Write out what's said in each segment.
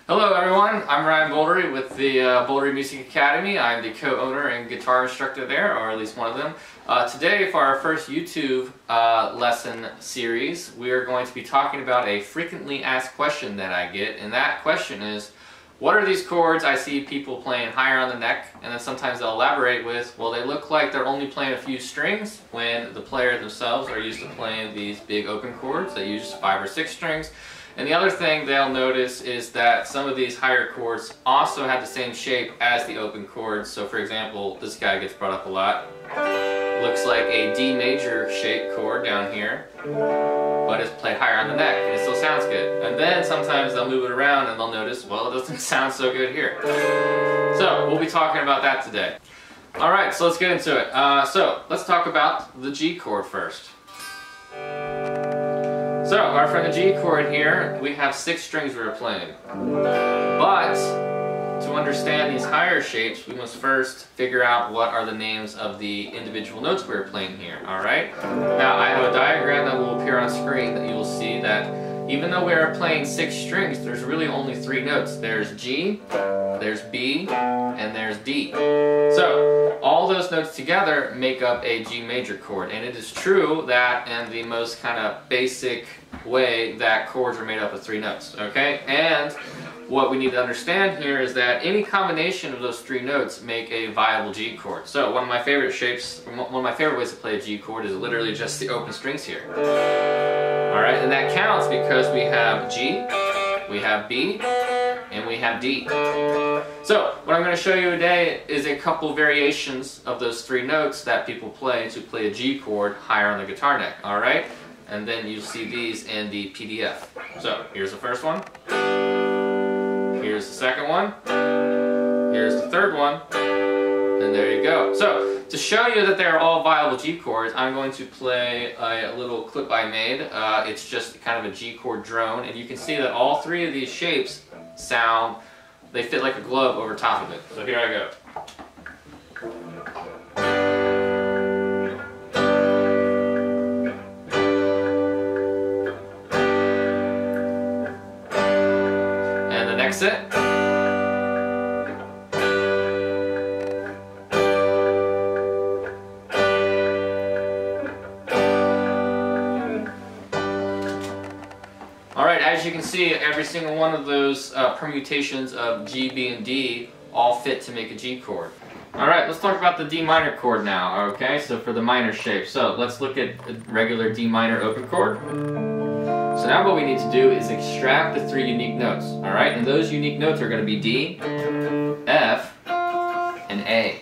Hello everyone, I'm Ryan Boldery with the Boldery Music Academy. I'm the co-owner and guitar instructor there, or at least one of them. Today for our first YouTube lesson series, we are going to be talking about a frequently asked question that I get, and that question is, what are these chords I see people playing higher on the neck? And then sometimes they'll elaborate with, well, they look like they're only playing a few strings when the player themselves are used to playing these big open chords that use 5 or 6 strings. And the other thing they'll notice is that some of these higher chords also have the same shape as the open chords. So for example, this guy gets brought up a lot. Looks like a D major shaped chord down here, but it's played higher on the neck and it still sounds good. And then sometimes they'll move it around and they'll notice, well, it doesn't sound so good here. So we'll be talking about that today. Alright, so let's get into it. So let's talk about the G chord first. So, from the G chord here, we have 6 strings we're playing. But, to understand these higher shapes, we must first figure out what are the names of the individual notes we're playing here, alright? Now, I have a diagram that will appear on screen that you will see that even though we are playing 6 strings, there's really only 3 notes. There's G, there's B, and there's D. So, all those notes together make up a G major chord, and it is true that in the most kind of basic way that chords are made up of 3 notes, okay? And what we need to understand here is that any combination of those 3 notes make a viable G chord. So one of my favorite shapes, one of my favorite ways to play a G chord is literally just the open strings here. Alright, and that counts because we have G, we have B, and we have D. So, what I'm going to show you today is a couple variations of those 3 notes that people play to play a G chord higher on the guitar neck, alright? And then you'll see these in the PDF. So, here's the first one. Here's the second one. Here's the third one. And there you go. So, to show you that they're all viable G chords, I'm going to play a little clip I made. It's just kind of a G chord drone, and you can see that all 3 of these shapes sound, they fit like a glove over top of it. So here I go. And the next set. Alright, as you can see, every single one of those permutations of G, B, and D all fit to make a G chord. Alright, let's talk about the D minor chord now, okay? So for the minor shape. So let's look at a regular D minor open chord. So now what we need to do is extract the 3 unique notes, alright? And those unique notes are going to be D, F, and A.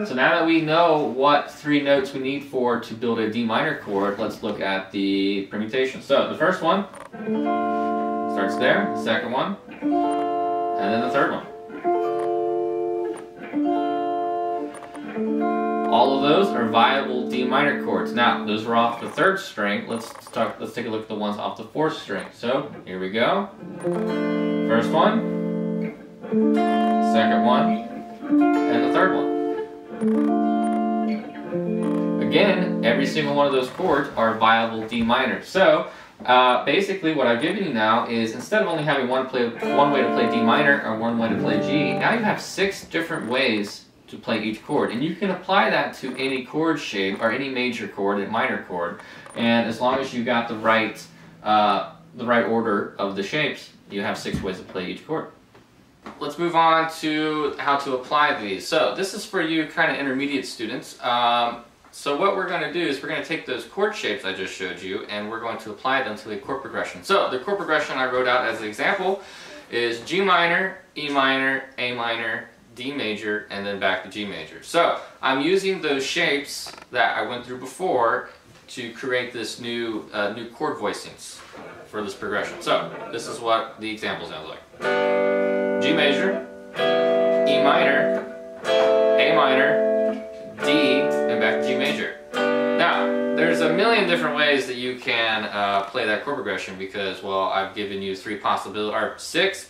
So now that we know what 3 notes we need to build a D minor chord, let's look at the permutation. So the first one starts there, the second one, and then the third one. All of those are viable D minor chords. Now, those are off the 3rd string. Let's take a look at the ones off the 4th string. So here we go. First one, second one, and the 3rd one. Again, every single one of those chords are viable D minor. So, basically what I've given you now is instead of only having one way to play D minor or one way to play G, now you have 6 different ways to play each chord. And you can apply that to any chord shape or any major chord and minor chord. And as long as you got the right order of the shapes, you have 6 ways to play each chord. Let's move on to how to apply these. So this is for you kind of intermediate students. So what we're going to do is we're going to take those chord shapes I just showed you and we're going to apply them to a chord progression. So the chord progression I wrote out as an example is G minor, E minor, A minor, D major, and then back to G major. So I'm using those shapes that I went through before to create this new chord voicings for this progression. So this is what the example sounds like. G major, E minor, A minor, D, and back to G major. Now, there's a million different ways that you can play that chord progression because, well, I've given you 6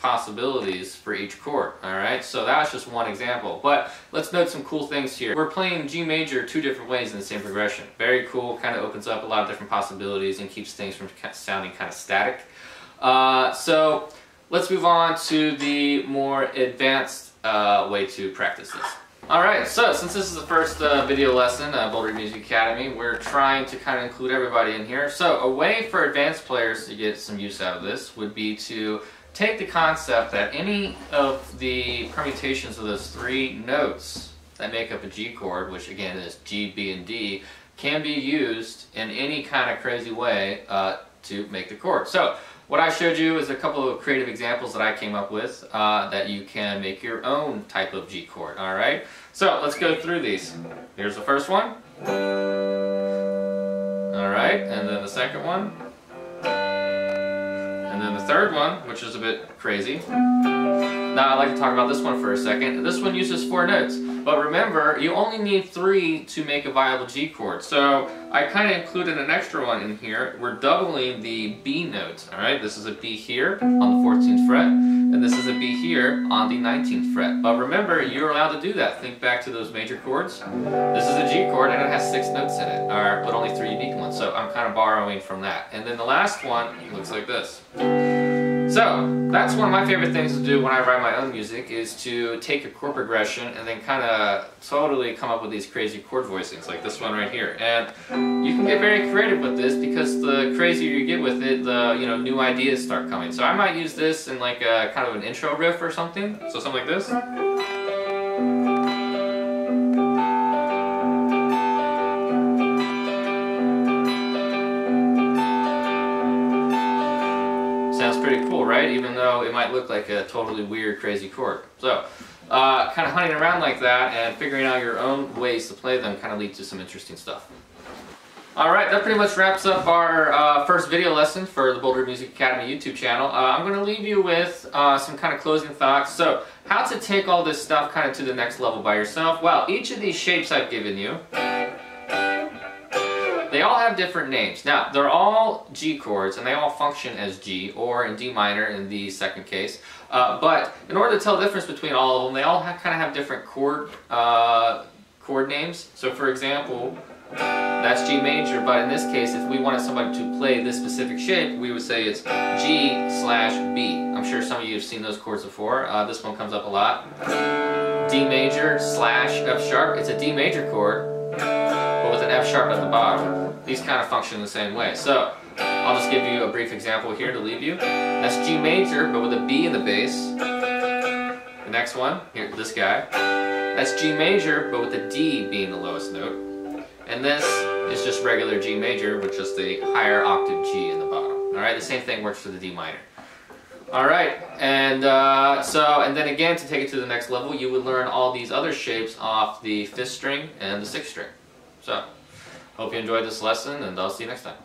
possibilities for each chord, alright? So that's just one example. But let's note some cool things here. We're playing G major 2 different ways in the same progression. Very cool, kind of opens up a lot of different possibilities and keeps things from sounding kind of static. So let's move on to the more advanced way to practice this. Alright, so since this is the first video lesson at Boldery Music Academy, we're trying to kind of include everybody in here. So a way for advanced players to get some use out of this would be to take the concept that any of the permutations of those three notes that make up a G chord, which again is G, B, and D, can be used in any kind of crazy way to make the chord. So what I showed you is a couple of creative examples that I came up with that you can make your own type of G chord. Alright, so let's go through these. Here's the first one. Alright, and then the second one. And then the third one, which is a bit crazy. Now I'd like to talk about this one for a second. This one uses 4 notes. But remember, you only need 3 to make a viable G chord. So I kind of included an extra one in here. We're doubling the B note. Alright, this is a B here on the 14th fret, and this is a B here on the 19th fret. But remember, you're allowed to do that. Think back to those major chords. This is a G chord and it has 6 notes in it, but only 3 unique ones. So I'm kind of borrowing from that. And then the last one looks like this. So that's one of my favorite things to do when I write my own music, is to take a chord progression and then kind of totally come up with these crazy chord voicings like this one right here. And you can get very creative with this, because the crazier you get with it, the new ideas start coming. So I might use this in like a kind of an intro riff or something. So something like this. Sounds pretty cool, right? Even though it might look like a totally weird, crazy chord. So, kind of hunting around like that and figuring out your own ways to play them kind of leads to some interesting stuff. Alright, that pretty much wraps up our first video lesson for the Boldery Music Academy YouTube channel. I'm going to leave you with some kind of closing thoughts. So, how to take all this stuff kind of to the next level by yourself? Well, each of these shapes I've given you, they all have different names. Now, they're all G chords, and they all function as G, or in D minor in the second case. But in order to tell the difference between all of them, they all kind of have different chord names. So for example, that's G major, but in this case, if we wanted somebody to play this specific shape, we would say it's G/B. I'm sure some of you have seen those chords before. This one comes up a lot. D major/F sharp. It's a D major chord, but with an F sharp at the bottom. These kind of function the same way. So I'll just give you a brief example here to leave you. That's G major, but with a B in the bass. The next one, here, this guy, that's G major, but with a D being the lowest note. And this is just regular G major with just a higher octave G in the bottom. Alright, the same thing works for the D minor. Alright, and then again, to take it to the next level, you would learn all these other shapes off the 5th string and the 6th string. So, hope you enjoyed this lesson, and I'll see you next time.